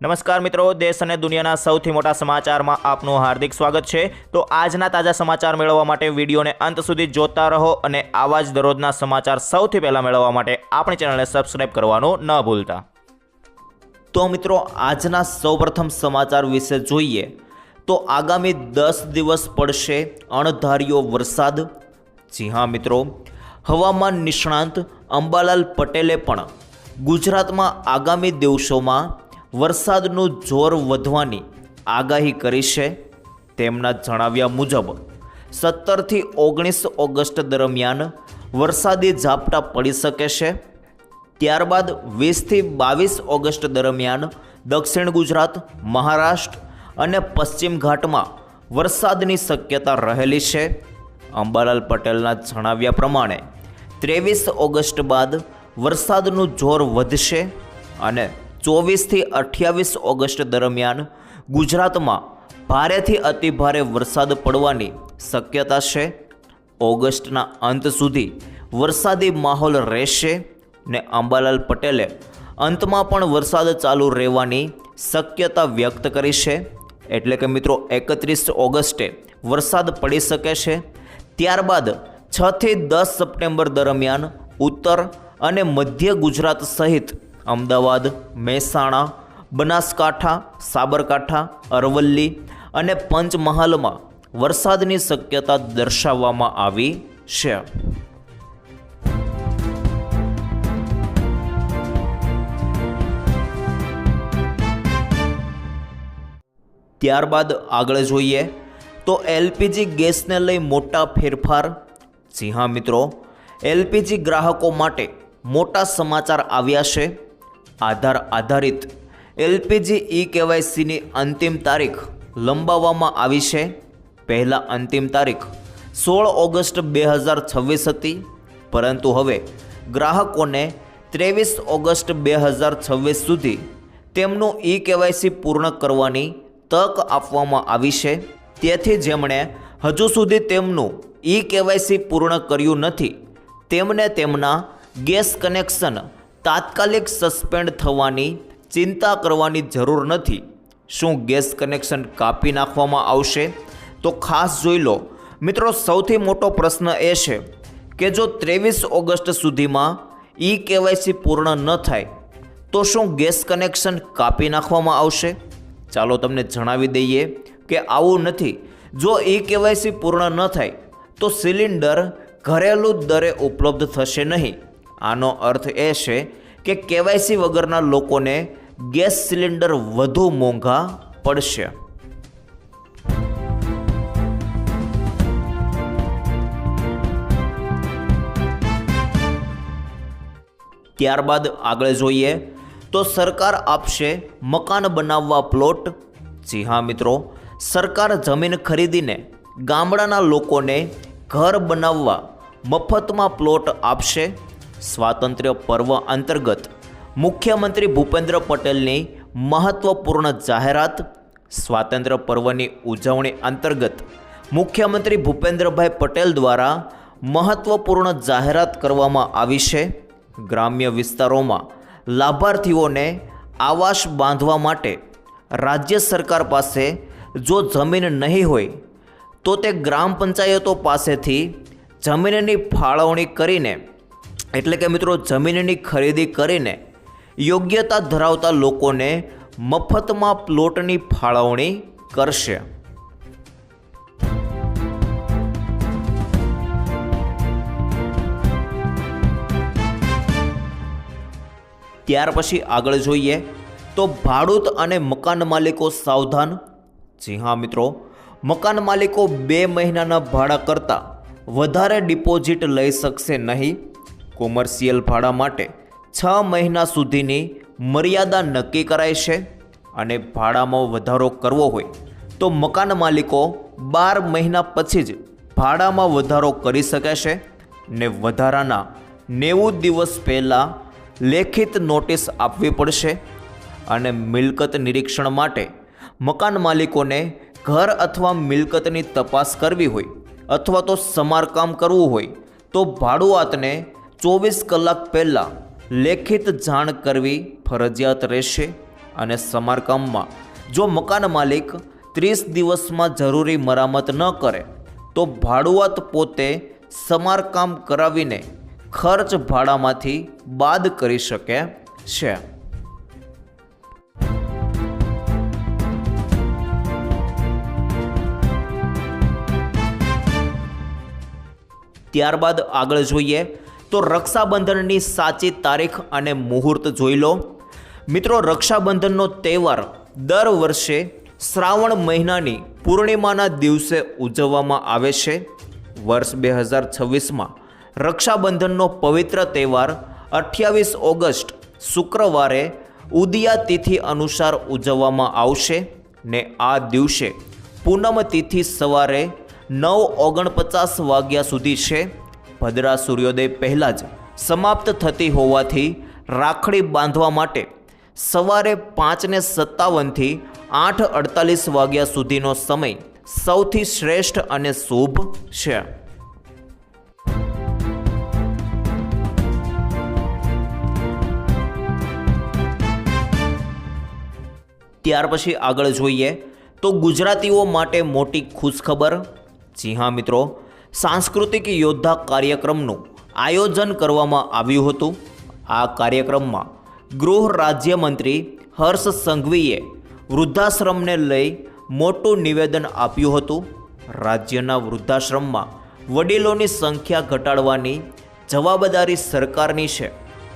નમસ્કાર મિત્રો, દેશ અને દુનિયાના સૌથી મોટા સમાચારમાં આપનું હાર્દિક સ્વાગત છે। તો આજના તાજા સમાચાર મેળવવા માટે વિડીયોને અંત સુધી જોતા રહો અને આવા જ દરરોજના સમાચાર સૌથી પહેલા મેળવવા માટે આપણી ચેનલને સબસ્ક્રાઇબ કરવાનું ન ભૂલતા। તો મિત્રો, આજના સૌપ્રથમ સમાચાર વિશે જોઈએ તો આગામી 10 દિવસ પડશે અણધાર્યો વરસાદ। જી હા મિત્રો, હવામાન નિષ્ણાંત અંબાલાલ પટેલે પણ ગુજરાતમાં આગામી દિવસોમાં વરસાદનું જોર વધવાની આગાહી કરી છે। તેમના જણાવ્યા મુજબ 17 થી 19 ઓગસ્ટ દરમિયાન વરસાદી ઝાપટા પડી શકે છે। ત્યારબાદ 20 થી 22 ઓગસ્ટ દરમિયાન દક્ષિણ ગુજરાત, મહારાષ્ટ્ર અને પશ્ચિમ ઘાટમાં વરસાદની શક્યતા રહેલી છે। અંબાલાલ પટેલના જણાવ્યા પ્રમાણે 23 ઓગસ્ટ બાદ વરસાદનું જોર વધશે અને 24 થી 28 ઓગસ્ટ દરમિયાન ગુજરાતમાં ભારેથી અતિભારે વરસાદ પડવાની શક્યતા છે। ઓગસ્ટના અંત સુધી વરસાદી માહોલ રહેશે ને અંબાલાલ પટેલે અંતમાં પણ વરસાદ ચાલુ રહેવાની શક્યતા વ્યક્ત કરી છે। એટલે કે મિત્રો 31 ઓગસ્ટે વરસાદ પડી શકે છે। ત્યારબાદ 6 થી 10 સપ્ટેમ્બર દરમિયાન ઉત્તર અને મધ્ય ગુજરાત સહિત અમદાવાદ, મહેસાણા, બનાસકાંઠા, સાબરકાંઠા, અરવલ્લી અને પંચમહાલમાં વરસાદની શક્યતા દર્શાવવામાં આવી છે। ત્યારબાદ આગળ જોઈએ તો એલપીજી ગેસને લઈ મોટા ફેરફાર। જી હા મિત્રો, એલપીજી ગ્રાહકો માટે મોટા સમાચાર આવ્યા છે। આધાર આધારિત એલપીજી ઈ-કેવાયસીની અંતિમ તારીખ લંબાવવામાં આવી છે। પહેલાં અંતિમ તારીખ 16 ઓગસ્ટ 2026 હતી, પરંતુ હવે ગ્રાહકોને 23 ઓગસ્ટ 2026 સુધી તેમનું ઈ-કેવાયસી પૂર્ણ કરવાની તક આપવામાં આવી છે। તેથી જેમણે હજુ સુધી તેમનું ઈ-કેવાયસી પૂર્ણ કર્યું નથી તેમને તેમના ગેસ કનેક્શન તાત્કાલિક સસ્પેન્ડ થવાની ચિંતા કરવાની જરૂર નથી। શું ગેસ કનેક્શન કાપી નાખવામાં આવશે? તો ખાસ જોઈ લો મિત્રો, સૌથી મોટો પ્રશ્ન એ છે કે જો 23 ઓગસ્ટ સુધીમાં ઈ-કેવાયસી પૂર્ણ ન થાય તો શું ગેસ કનેક્શન કાપી નાખવામાં આવશે? ચાલો તમને જણાવી દઈએ કે આવું નથી। જો ઈ-કેવાયસી પૂર્ણ ન થાય તો સિલિન્ડર ઘરેલું દરે ઉપલબ્ધ થશે નહીં। આનો અર્થ એ છે કે કેવાયસી વગરના લોકોને ગેસ સિલિન્ડર વધુ મોંઘા પડશે। ત્યારબાદ આગળ જોઈએ તો સરકાર આપશે મકાન બનાવવા પ્લોટ। જી હા મિત્રો, સરકાર જમીન ખરીદીને ગામડાના લોકોને ઘર બનાવવા મફતમાં પ્લોટ આપશે। સ્વાતંત્ર્ય પર્વ અંતર્ગત મુખ્યમંત્રી ભૂપેન્દ્ર પટેલની મહત્વપૂર્ણ જાહેરાત। સ્વાતંત્ર્ય પર્વની ઉજવણી અંતર્ગત મુખ્યમંત્રી ભૂપેન્દ્રભાઈ પટેલ દ્વારા મહત્વપૂર્ણ જાહેરાત કરવામાં આવી છે। ગ્રામ્ય વિસ્તારોમાં લાભાર્થીઓને આવાસ બાંધવા માટે રાજ્ય સરકાર પાસે જો જમીન નહીં હોય તો તે ગ્રામ પંચાયતો પાસેથી જમીનની ફાળવણી કરીને, એટલે કે મિત્રો જમીનની ખરીદી કરીને યોગ્યતા ધરાવતા લોકોને મફતમાં પ્લોટની ફાળવણી કરશે। ત્યાર પછી આગળ જોઈએ તો ભાડૂત અને મકાન માલિકો સાવધાન। જી હા મિત્રો, મકાન માલિકો 2 મહિનાના ભાડા કરતાં વધારે ડિપોઝિટ લઈ શકશે નહીં। કોમર્શિયલ ભાડા માટે 6 મહિના સુધીની મર્યાદા નક્કી કરાઈ છે અને ભાડામાં વધારો કરવો હોય તો મકાન માલિકો 12 મહિના પછી જ ભાડામાં વધારો કરી શકે છે ને વધારાના 90 દિવસ પહેલાં લેખિત નોટિસ આપવી પડશે। અને મિલકત નિરીક્ષણ માટે મકાન માલિકોને ઘર અથવા મિલકતની તપાસ કરવી હોય અથવા તો સમારકામ કરવું હોય તો ભાડુઆતને 24 કલાક પહેલાં લેખિત જાણ કરવી ફરજિયાત રહેશે અને સમારકામમાં જો મકાન માલિક 30 દિવસમાં જરૂરી મરામત ન કરે તો ભાડુઆત પોતે સમારકામ કરાવીને ખર્ચ ભાડામાંથી બાદ કરી શકે છે. ત્યારબાદ આગળ જોઈએ તો રક્ષાબંધનની સાચી તારીખ અને મુહૂર્ત જોઈ લો. મિત્રો, રક્ષાબંધનનો તહેવાર દર વર્ષે શ્રાવણ મહિનાની પૂર્ણિમાના દિવસે ઉજવવામાં આવે છે. વર્ષ 2026માં રક્ષાબંધનનો પવિત્ર તહેવાર 28 ઓગસ્ટ શુક્રવારે ઉદયા તિથિ અનુસાર ઉજવવામાં આવશે ને આ દિવસે પૂનમ તિથિ સવારે 9:49 વાગ્યા સુધી છે. ભદ્રા સૂર્યોદય પહેલાં જ સમાપ્ત થતી હોવાથી રાખડી બાંધવા માટે સવારે 5:57 થી 8:48 વાગ્યા સુધીનો સમય સૌથી શ્રેષ્ઠ અને શુભ છે. ત્યાર પછી આગળ જોઈએ તો ગુજરાતીઓ માટે મોટી ખુશખબર. જી હા મિત્રો, સાંસ્કૃતિક યોદ્ધા કાર્યક્રમનું આયોજન કરવામાં આવ્યું હતું. આ કાર્યક્રમમાં ગૃહ રાજ્યમંત્રી હર્ષ સંઘવીએ વૃદ્ધાશ્રમને લઈ મોટું નિવેદન આપ્યું હતું. રાજ્યના વૃદ્ધાશ્રમમાં વડીલોની સંખ્યા ઘટાડવાની જવાબદારી સરકારની છે.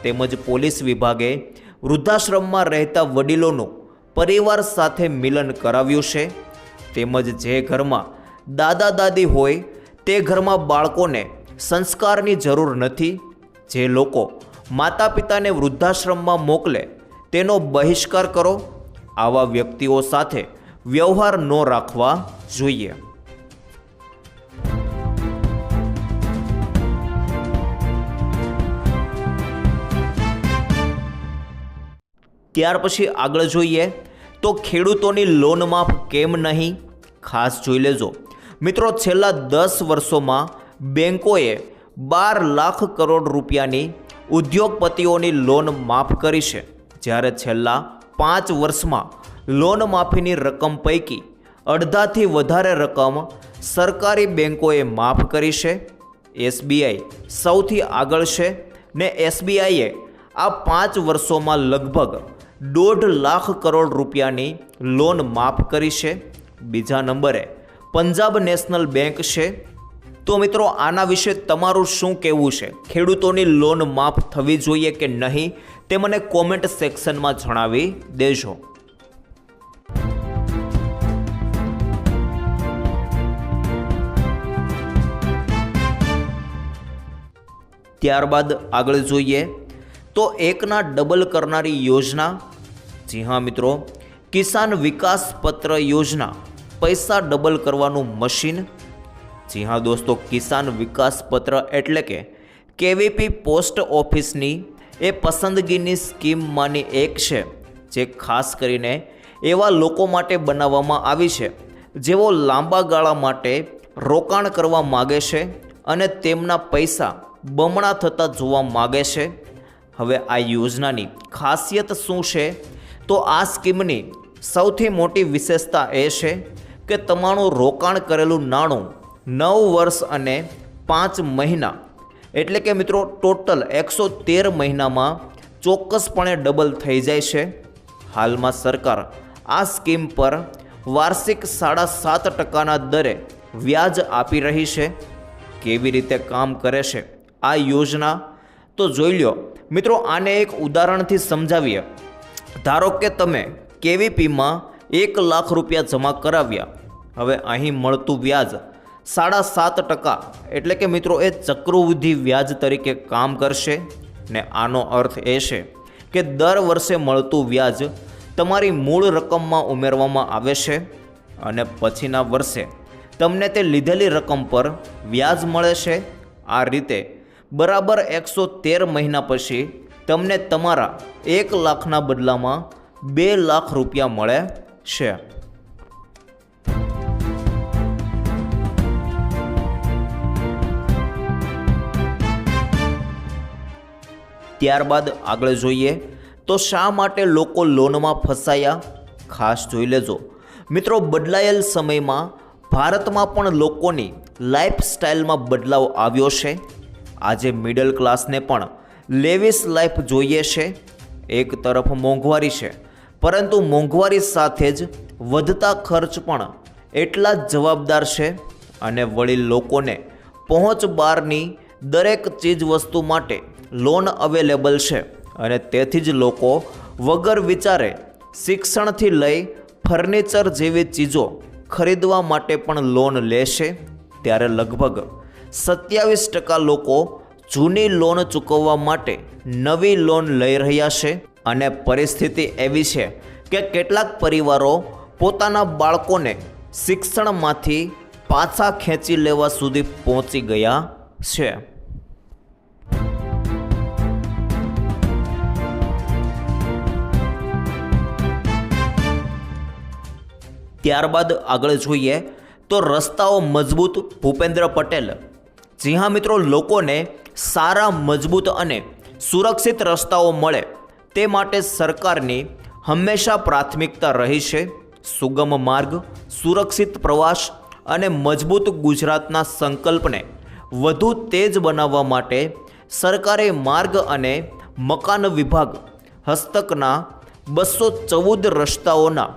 તેમજ પોલીસ વિભાગે વૃદ્ધાશ્રમમાં રહેતા વડીલોનું પરિવાર સાથે મિલન કરાવ્યું છે. તેમજ જે ઘરમાં દાદા દાદી હોય તે ઘરમાં બાળકોને સંસ્કારની જરૂર નથી. જે લોકો માતા પિતાને વૃદ્ધાશ્રમમાં મોકલે તેનો બહિષ્કાર કરો. આવા વ્યક્તિઓ સાથે વ્યવહાર ન રાખવા જોઈએ. ત્યાર પછી આગળ જોઈએ તો ખેડૂતોની લોન માફ કેમ નહીં? ખાસ જોઈ લેજો મિત્રો. છેલ્લા 10 વર્ષોમાં બેન્કોએ 12 લાખ કરોડ રૂપિયાની ઉદ્યોગપતિઓની લોન માફ કરી છે. જ્યારે છેલ્લા 5 વર્ષમાં લોન માફીની રકમ પૈકી અડધાથી વધારે રકમ સરકારી બેન્કોએ માફ કરી છે. એસબીઆઈ સૌથી આગળ છે ને એસબીઆઈએ આ 5 વર્ષોમાં લગભગ 1.5 લાખ કરોડ રૂપિયાની લોન માફ કરી છે. બીજા નંબરે પંજાબ નેશનલ બેંક છે. તો મિત્રો, આના વિશે તમારું શું કહેવું છે? ખેડૂતોની લોન માફ થવી જોઈએ કે નહીં તે મને કોમેન્ટ સેક્શનમાં જણાવી દેજો. ત્યારબાદ આગળ જોઈએ તો એકના ડબલ કરનારી યોજના. જી હા મિત્રો, કિસાન વિકાસ પત્ર યોજના પૈસા ડબલ કરવાનું મશીન. જી હા દોસ્તો, કિસાન વિકાસ પત્ર એટલે કે કેવીપી પોસ્ટ ઓફિસની એ પસંદગીની સ્કીમમાંની એક છે જે ખાસ કરીને એવા લોકો માટે બનાવવામાં આવી છે જેઓ લાંબા ગાળા માટે રોકાણ કરવા માગે છે અને તેમના પૈસા બમણા થતા જોવા માગે છે. હવે આ યોજનાની ખાસિયત શું છે? તો આ સ્કીમની સૌથી મોટી વિશેષતા એ છે કે તમારું રોકાણ કરેલું નાણું 9 વર્ષ અને 5 મહિના એટલે કે મિત્રો ટોટલ 113 મહિનામાં ચોક્કસપણે ડબલ થઈ જાય છે. હાલમાં સરકાર આ સ્કીમ પર વાર્ષિક 7.5% દરે વ્યાજ આપી રહી છે. કેવી રીતે કામ કરે છે આ યોજના તો જોઈ લો મિત્રો. આને એક ઉદાહરણથી સમજાવીએ. ધારો કે તમે કેવીપીમાં 1 લાખ રૂપિયા જમા કરાવ્યા. હવે અહીં મળતું વ્યાજ 7.5% એટલે કે મિત્રો એ ચક્રવૃદ્ધિ વ્યાજ તરીકે કામ કરશે ને આનો અર્થ એ છે કે દર વર્ષે મળતું વ્યાજ તમારી મૂળ રકમમાં ઉમેરવામાં આવે છે અને પછીના વર્ષે તમને તે લીધેલી રકમ પર વ્યાજ મળે છે. આ રીતે બરાબર 113 મહિના પછી તમને તમારા 1 લાખના બદલામાં 2 લાખ રૂપિયા મળે છે. ત્યારબાદ આગળ જોઈએ તો શા માટે લોકો લોનમાં ફસાયા? ખાસ જોઈ લેજો મિત્રો. બદલાયેલ સમયમાં ભારતમાં પણ લોકોની લાઈફસ્ટાઈલમાં બદલાવ આવ્યો છે. આજે મિડલ ક્લાસને પણ લેવિશ લાઈફ જોઈએ છે. એક તરફ મોંઘવારી છે, પરંતુ મોંઘવારી સાથે જ વધતા ખર્ચ પણ એટલા જ જવાબદાર છે. અને વળી લોકોને પહોંચ બહારની દરેક ચીજ વસ્તુ માટે લોન અવેલેબલ છે, અને તેથી જ લોકો વગર વિચારે શિક્ષણથી લઈ ફર્નિચર જેવી ચીજો ખરીદવા માટે પણ લોન લેશે. ત્યારે લગભગ 27% લોકો જૂની લોન ચૂકવવા માટે નવી લોન લઈ રહ્યા છે. અને પરિસ્થિતિ એવી છે કે કેટલાક પરિવારો પોતાના બાળકોને શિક્ષણમાંથી પાછા ખેંચી લેવા સુધી પહોંચી ગયા છે. ત્યારબાદ આગળ જોઈએ તો રસ્તાઓ મજબૂત ભૂપેન્દ્ર પટેલ. જી હા મિત્રો, લોકોને સારા, મજબૂત અને સુરક્ષિત રસ્તાઓ મળે તે માટે સરકારની હંમેશા પ્રાથમિકતા રહી છે. સુગમ માર્ગ, સુરક્ષિત પ્રવાસ અને મજબૂત ગુજરાતના સંકલ્પને વધુ તેજ બનાવવા માટે સરકારે માર્ગ અને મકાન વિભાગ હસ્તકના 214 રસ્તાઓના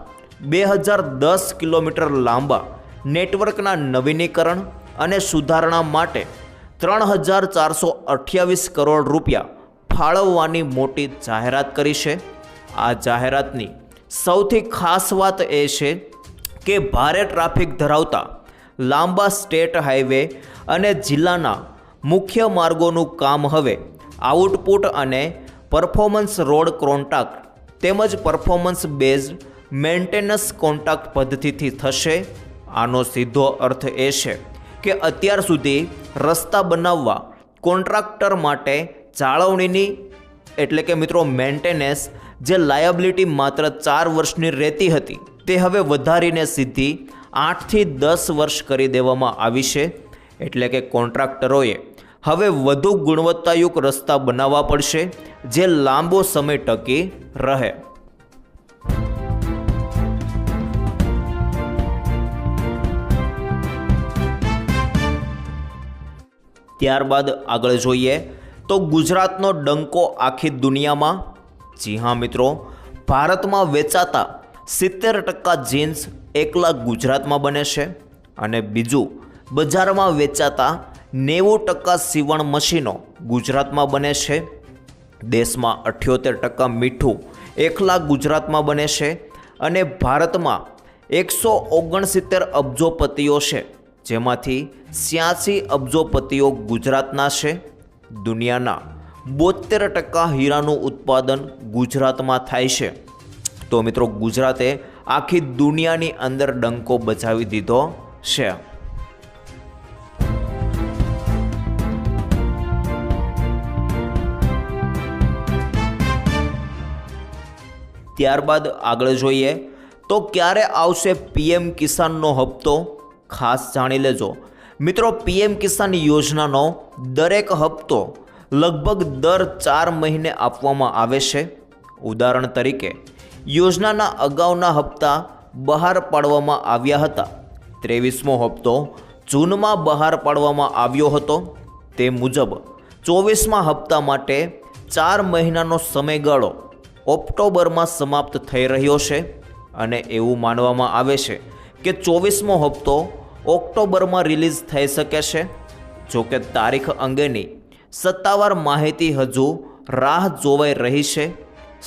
2010 કિલોમીટર લાંબા નેટવર્કના નવીનીકરણ અને સુધારણા માટે 3428 કરોડ રૂપિયા ફાળવવાની મોટી જાહેરાત કરી છે. આ જાહેરાતની સૌથી ખાસ વાત એ છે કે ભારે ટ્રાફિક ધરાવતા લાંબા સ્ટેટ હાઈવે અને જિલ્લાના મુખ્ય માર્ગોનું કામ હવે આઉટપુટ અને પરફોર્મન્સ રોડ કોન્ટ્રાક્ટ તેમજ પરફોર્મન્સ બેઝડ મેન્ટેનન્સ કોન્ટ્રાક્ટ પદ્ધતિથી થશે. આનો સીધો અર્થ એ છે કે અત્યાર સુધી રસ્તા બનાવવા કોન્ટ્રાક્ટર માટે જાળવણીની એટલે કે મિત્રો મેન્ટેનન્સ જે લાયબિલિટી માત્ર 4 વર્ષની રહેતી હતી, તે હવે વધારીને સીધી 8 થી 10 વર્ષ કરી દેવામાં આવી છે. એટલે કે કોન્ટ્રાક્ટરોએ હવે વધુ ગુણવત્તાયુક્ત રસ્તા બનાવવા પડશે જે લાંબો સમય ટકી રહે. ત્યારબાદ આગળ જોઈએ તો ગુજરાતનો ડંકો આખી દુનિયામાં. જી હા મિત્રો, ભારતમાં વેચાતા 70% જીન્સ એકલા ગુજરાતમાં બને છે અને બીજું બજારમાં વેચાતા 90% સીવણ મશીનો ગુજરાતમાં બને છે. દેશમાં 78% મીઠું એકલા ગુજરાતમાં બને છે અને ભારતમાં 169 અબજોપતિઓ છે, જેમાંથી 86 અબજોપતિઓ ગુજરાતના છે. દુનિયાના 72% હીરાનું ઉત્પાદન ગુજરાતમાં થાય છે. તો મિત્રો, ગુજરાતે આખી દુનિયાની અંદર ડંકો બજાવી દીધો છે. ત્યારબાદ આગળ જોઈએ તો ક્યારે આવશે પીએમ કિસાનનો હપ્તો? ખાસ જાણી લેજો મિત્રો. પીએમ કિસાન યોજનાનો દરેક હપ્તો લગભગ દર 4 મહિને આપવામાં આવે છે. ઉદાહરણ તરીકે યોજનાના અગાઉના હપ્તા બહાર પાડવામાં આવ્યા હતા. 23મો હપ્તો જૂનમાં બહાર પાડવામાં આવ્યો હતો. તે મુજબ 24મા હપ્તા માટે 4 મહિનાનો સમયગાળો ઓક્ટોબરમાં સમાપ્ત થઈ રહ્યો છે અને એવું માનવામાં આવે છે કે 24મો હપ્તો ઓક્ટોબરમાં રિલીઝ થઈ શકે છે. જોકે તારીખ અંગેની સત્તાવાર માહિતી હજુ રાહ જોવાઈ રહી છે.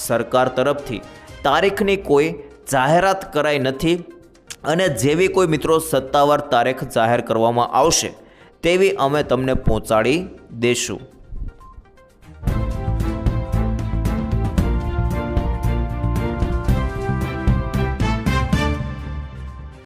સરકાર તરફથી તારીખની કોઈ જાહેરાત કરાઈ નથી અને જેવી કોઈ મિત્રો સત્તાવાર તારીખ જાહેર કરવામાં આવશે તેવી અમે તમને પહોંચાડી દઈશું.